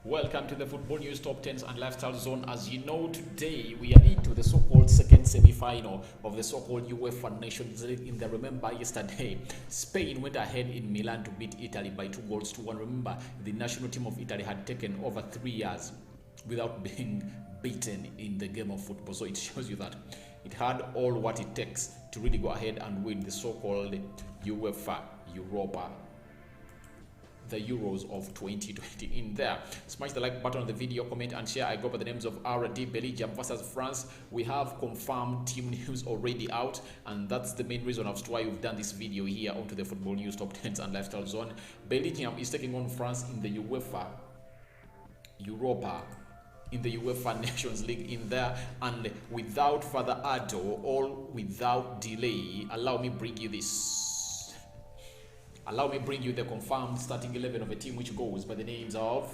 Welcome to the Football News Top 10s and Lifestyle Zone. As you know, today we are into the so-called second semi-final of the so-called UEFA Nations League. In the remember yesterday, Spain went ahead in Milan to beat Italy by 2-1. Remember, the national team of Italy had taken over 3 years without being beaten in the game of football. So it shows you that it had all what it takes to really go ahead and win the so-called UEFA Europa, the Euros of 2020. In there, smash the like button on the video, comment and share. I go by the names of RD. Belgium versus France. We have confirmed team news already out, and that's the main reason as to why we've done this video here onto the Football News Top 10s and Lifestyle Zone. Belgium is taking on France in the UEFA Europa, in the UEFA Nations League in there. And without further ado or without delay, allow me bring you this. Allow me bring you the confirmed starting 11 of a team which goes by the names of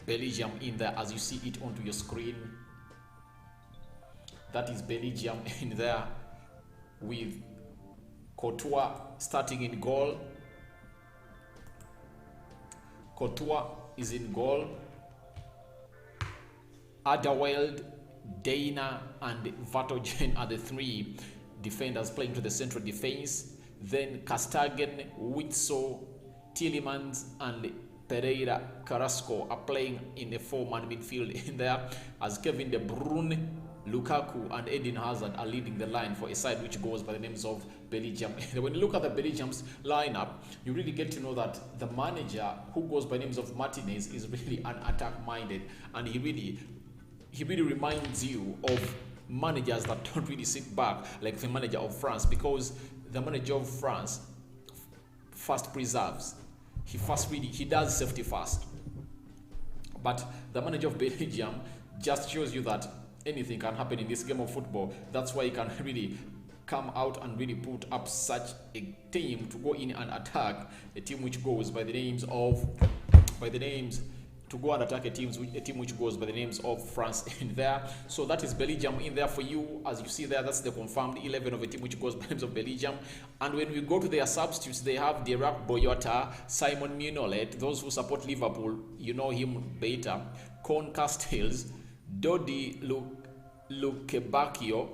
Belgium in there, as you see it onto your screen. That is Belgium in there, with Coty starting in goal. Coty is in goal. Adderweireld, Dana and Vertonghen are the 3 defenders playing to the central defense. Then Castagen, Witzel, Tielemans and Pereira Carrasco are playing in a 4-man midfield in there, as Kevin De Bruyne, Lukaku and Eden Hazard are leading the line for a side which goes by the names of Belgium. When you look at the Belgium's lineup, you really get to know that the manager, who goes by names of Martinez, is really an attack-minded, and he really reminds you of managers that don't really sit back like the manager of France, because the manager of France first preserves. He does safety first. But the manager of Belgium just shows you that anything can happen in this game of football. That's why he can really come out and really put up such a team to go in and attack a team which goes by the names of to go and attack a team which goes by the names of France in there. So that is Belgium in there for you. As you see there, that's the confirmed 11 of a team which goes by the names of Belgium. And when we go to their substitutes, they have Dirak Boyata, Simon Mignolet. Those who support Liverpool, you know him better. Con Castells, Dodi Lukebakio,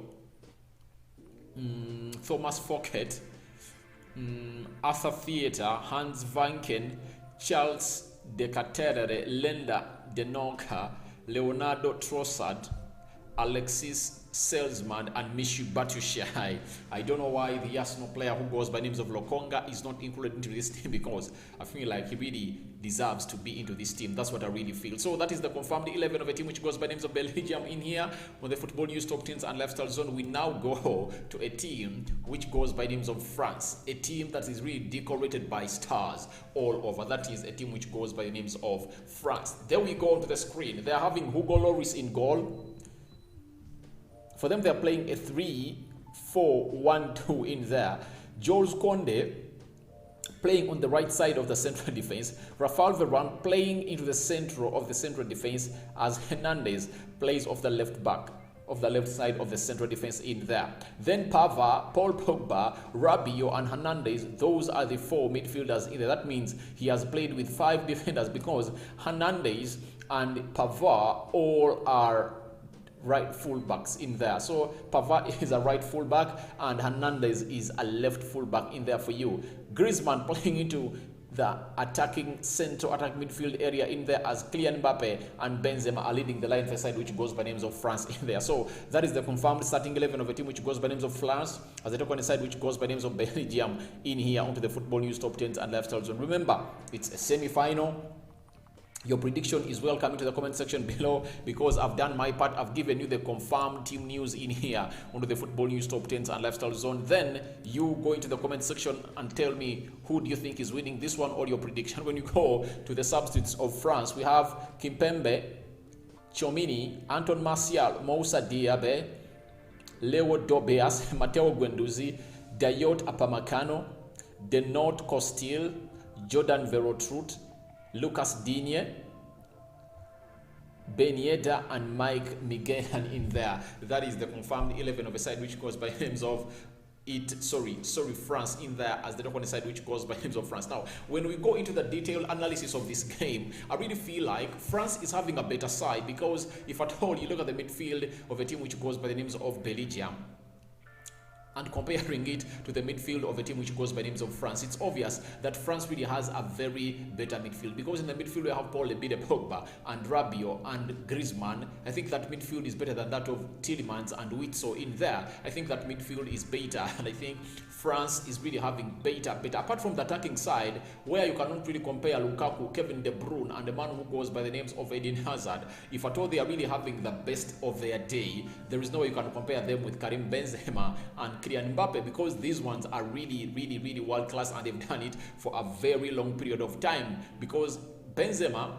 Thomas Fouquet, Arthur Theatre, Hans Vanken, Charles De Caterere, Lenda Denoka, Leonardo Trossard, Alexis Salesman and Michu Batshuayi. I don't know why the Arsenal player who goes by names of Lokonga is not included into this team, because I feel like he really deserves to be into this team. That's what I really feel. So that is the confirmed 11 of a team which goes by names of Belgium in here on the Football News Top 10s and Lifestyle Zone. We now go to a team which goes by names of France, a team that is really decorated by stars all over. That is a team which goes by the names of France. There we go onto the screen. They are having Hugo Lloris in goal. For them, they're playing a 3-4-1-2 in there. Jules Koundé playing on the right side of the central defense. Raphael Varane playing into the center of the central defense, as Hernandez plays off the left side of the central defense in there. Then Pavard, Paul Pogba, Rabiot and Hernandez, those are the 4 midfielders in there. That means he has played with 5 defenders, because Hernandez and Pavard all are right fullbacks in there. So Pavard is a right fullback and Hernandez is a left fullback in there for you. Griezmann playing into the attacking midfield area in there, as Kylian Mbappe and Benzema are leading the line for side which goes by names of France in there. So that is the confirmed starting 11 of a team which goes by names of France, as they talk on the side which goes by names of Belgium in here onto the Football News Top 10s and Lifestyle Zone. Remember, it's a semi-final. Your prediction is welcome into the comment section below, because I've done my part. I've given you the confirmed team news in here under the Football News Top 10s and Lifestyle Zone. Then you go into the comment section and tell me who do you think is winning this one, or your prediction. When you go to the substitutes of France, we have Kimpembe, Chomini, Anton Martial, Moussa Diaby, Leo Dobeas, Matteo Guendouzi, Dayot Upamecano, Denot Costil, Jordan Veretout, Lucas Digne, Ben Yedder and Mike Mignolet in there. That is the confirmed 11 of a side which goes by names of France in there as the Rokani side, which goes by names of France. Now, when we go into the detailed analysis of this game, I really feel like France is having a better side, because if at all you look at the midfield of a team which goes by the names of Belgium and comparing it to the midfield of a team which goes by names of France, it's obvious that France really has a very better midfield, because in the midfield we have Paul Pogba and Rabiot and Griezmann. I think that midfield is better than that of Tielemans and Witzel in there. I think that midfield is better, and I think France is really having better. Apart from the attacking side, where you cannot really compare Lukaku, Kevin De Bruyne, and the man who goes by the names of Eden Hazard, if at all they are really having the best of their day, there is no way you can compare them with Karim Benzema and Kylian Mbappe, because these ones are really world class, and they've done it for a very long period of time. Because Benzema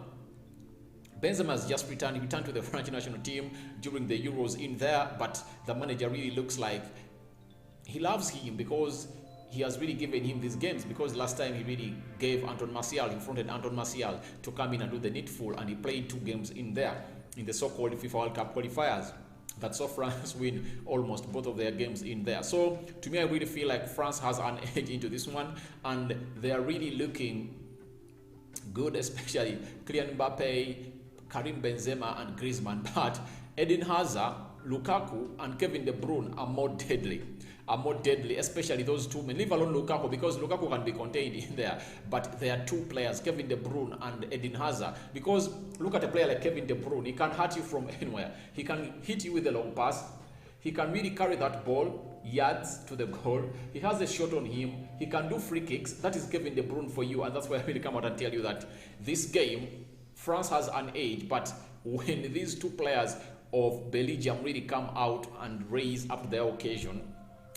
has just returned. He returned to the French national team during the Euros in there, but the manager really looks like he loves him, because he has really given him these games. Because last time he really gave Anton Martial, he fronted Anton Martial to come in and do the needful, and he played 2 games in there in the so-called FIFA World Cup qualifiers that saw France win almost both of their games in there. So to me, I really feel like France has an edge into this one, and they are really looking good, especially Kylian Mbappe, Karim Benzema and Griezmann. But Eden Hazard, Lukaku and Kevin De Bruyne are more deadly, especially those two men. Leave alone Lukaku, because Lukaku can be contained in there, but there are 2 players, Kevin De Bruyne and Eden Hazard. Because look at a player like Kevin De Bruyne, he can hurt you from anywhere. He can hit you with a long pass, he can really carry that ball yards to the goal, he has a shot on him, he can do free kicks. That is Kevin De Bruyne for you, and that's why I really come out and tell you that this game France has an edge. But when these 2 players of Belgium really come out and raise up their occasion,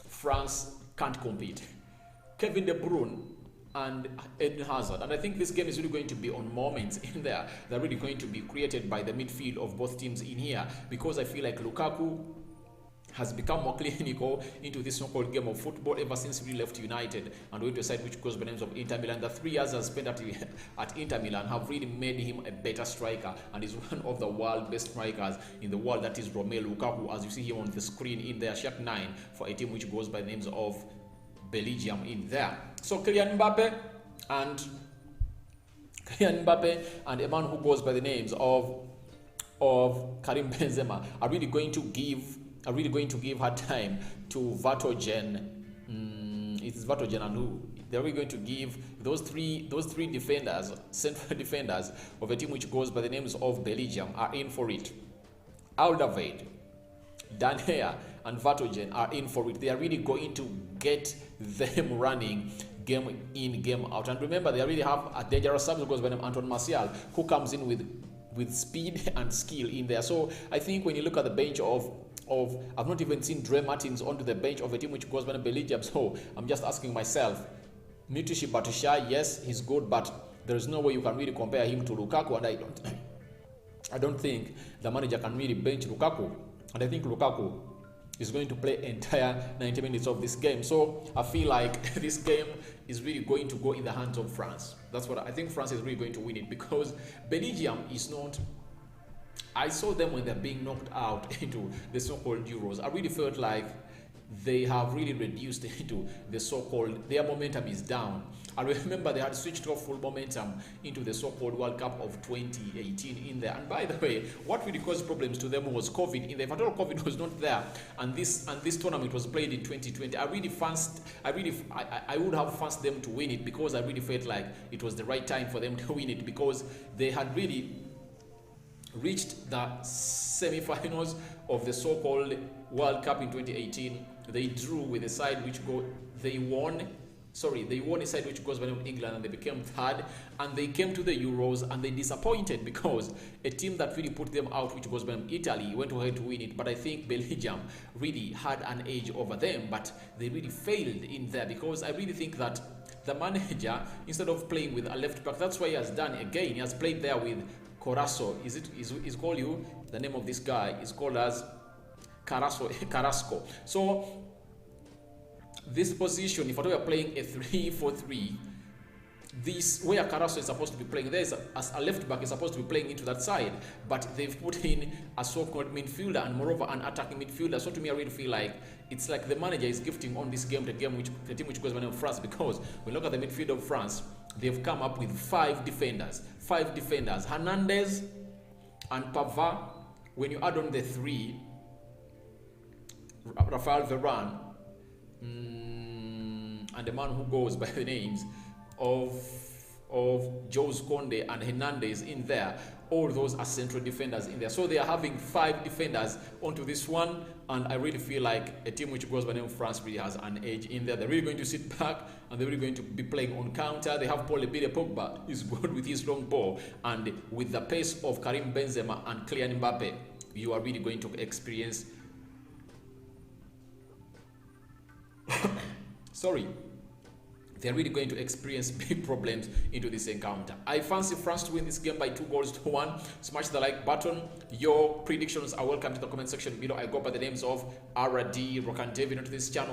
France can't compete. Kevin De Bruyne and Eden Hazard, and I think this game is really going to be on moments in there. They're really going to be created by the midfield of both teams in here, because I feel like Lukaku has become more clinical into this so-called game of football ever since he left United and went to a side which goes by the names of Inter Milan. The 3 years he spent at Inter Milan have really made him a better striker, and is one of the world best strikers in the world. That is Romelu Lukaku, as you see him on the screen in there, Shark 9 for a team which goes by the names of Belgium in there. So Kylian Mbappe and a man who goes by the names of Karim Benzema are really going to give hard time to Vertonghen. It is Vertonghen and who? They're really going to give those three defenders, central defenders of a team which goes by the names of Belgium, are in for it. Alderweireld, Danhea and Vertonghen are in for it. They are really going to get them running game in, game out. And remember, they really have a dangerous sub who goes by the name Anton Martial, who comes in with speed and skill in there. So I think when you look at the bench of I've not even seen Dre Martins onto the bench of a team which goes by Belgium. So I'm just asking myself, Mitushi Batusha, yes, he's good, but there is no way you can really compare him to Lukaku, and I don't think the manager can really bench Lukaku, and I think Lukaku is going to play entire 90 minutes of this game. So I feel like this game is really going to go in the hands of France. That's what I think. France is really going to win it, because Belgium is not. I saw them when they're being knocked out into the so-called Euros. I really felt like they have really reduced into the so-called, their momentum is down. I remember they had switched off full momentum into the so-called World Cup of 2018 in there. And by the way, what really caused problems to them was COVID. In the if at all COVID was not there, and this tournament was played in 2020, I would have fancied them to win it, because I really felt like it was the right time for them to win it, because they had really reached the semi-finals of the so-called World Cup in 2018. They drew with a side which they won a side which goes by the name of England, and they became third, and they came to the Euros and they disappointed, because a team that really put them out, which goes by the name of Italy, went ahead to win it. But I think Belgium really had an edge over them, but they really failed in there, because I really think that the manager, instead of playing with a left back, that's why he has done again, he has played there with Corasso. Is called you? The name of this guy is called as Carrasco. So this position, if we are playing a 3-4-3, this where Carasso is supposed to be playing, there's a left back is supposed to be playing into that side, but they've put in a so-called midfielder and moreover an attacking midfielder. So to me, I really feel like it's like the manager is gifting on this game the team which goes by the name of France, because when you look at the midfield of France, they've come up with 5 defenders. Hernandez and Pavard. When you add on the 3, Raphael, Varane, and the man who goes by the names of Jules Koundé and Hernandez in there, all those are central defenders in there. So they are having 5 defenders onto this one, and I really feel like a team which goes by the name of France really has an edge in there. They're really going to sit back and they're really going to be playing on counter. They have Paul Pogba is good with his long ball, and with the pace of Karim Benzema and Kylian Mbappe, you are really going to experience they're really going to experience big problems into this encounter. I fancy France to win this game by 2-1. Smash the like button. Your predictions are welcome to the comment section below. I go by the names of RD, Rokani into this channel.